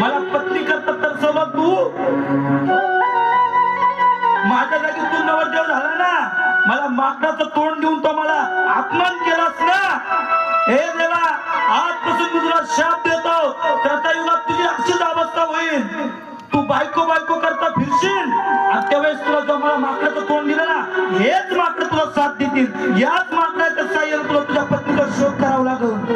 मला पत्नी करतात तर सोबत तू माझ्या जागी तू नवरदेव झाला ना, मला माकडाचं तोंड देऊन तो मला अपमान केलास ना. हे देवा, आजपासून मी तुला शाप देतो, त्रेतायुगात तुझी अशीच अवस्था होईल. तू बायको बायको करता फिरशील आणि त्यावेळेस तुला जो मला माकडाचं तोंड दिलं ना, हेच माकड तुला साथ देतील. याच माकडाच्या साह्याने तुला तुझ्या पत्नीचा शोध करावा लागेल.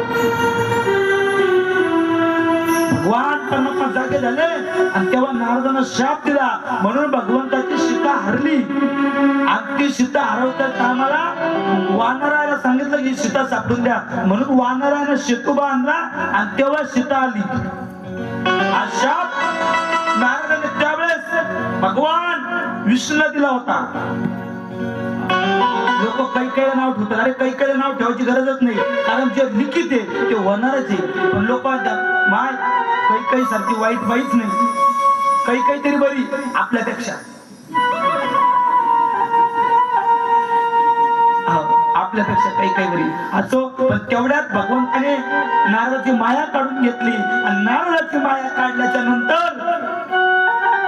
भगवान परमात्मा जागे झाले आणि तेव्हा नारदांना शाप दिला. म्हणून भगवंताची सीता हरली. आणि ती सीता हरवत्या कामाला वानराला सांगितलं की सीता सापडून द्या. म्हणून वानराने सेतू बांधला आणि तेव्हा सीता आली. हा शाप नारदाने त्यावेळेस भगवान विष्णूला दिला होता. लोक कैकेयला नाव ठेवतात. अरे कैकेयला नाव ठेवायची गरजच नाही, कारण जे लिखित आहे ते होणारच आहे. पण लोक म्हणतात माय कैकेयी सारखी वाईट बाईच नाही, कैकेयी तरी बरी आपल्यापेक्षा. आपल्यापेक्षा कैकेयी बरी असो. पण तेवढ्यात भगवंताने नारदाची माया काढून घेतली. आणि नारदाची माया काढल्याच्या नंतर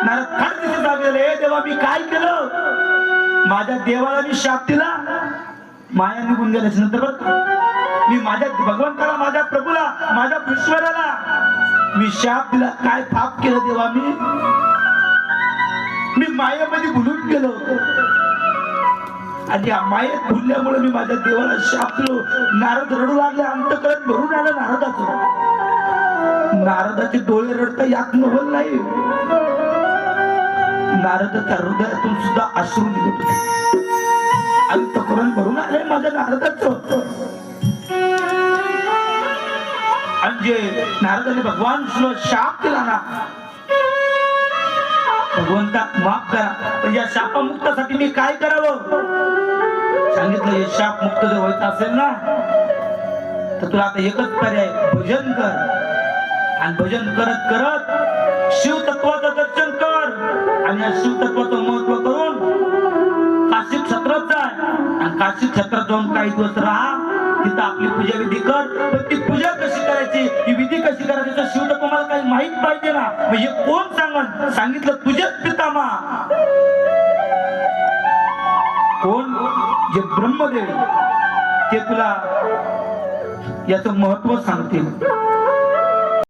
नारद खाडीशी जागले, देवा मी काय केलं? माझ्या देवाला मी शाप दिला. माया निघून गेल्याच्या नंतर बरं मी माझ्या भगवंताला, माझ्या प्रभूला, माझ्या ईश्वराला मी शाप दिला. काय पाप केलं देवा? मी मायेमध्ये भुलून गेलो होतो आणि या मायेत भुलल्यामुळे मी माझ्या देवाला शाप दिलो. नारद रडू लागले. अंतकरण भरून आलं नारदाचं. नारदाचे डोळे रडता यात नवल नाही. नारदाच्या हृदयातून सुद्धा अश्रू निघत होते. अंतकरण भरून आले माझ्या नारदाचं. आणि जे नारदाने भगवान विष्णूला शाप दिला ना, भगवंता माफ करा, पण या शापमुक्तासाठी मी काय करावं? सांगितलं हे शाप मुक्त जर व्हायचं असेल ना, तर तुला आता एकच पर्याय, भजन कर. आणि भजन करत करत शिव तत्वाचं दर्शन कर. आणि या शिव तत्वाचं महत्व करून काशी क्षेत्रात जाय. आणि काशी क्षेत्रात जाऊन काही दिवस राहा. तिथं आपली पूजा विधी कर. पण ती पूजा कशी करायची, ही विधी कशी करायची, तर शिव तत्व मला काही माहित पाहिजे ना. म्हणजे कोण सांगन? सांगितलं तुझेच पितामा. कोण? जे ब्रह्मदेव ते तुला याचं महत्व सांगतील.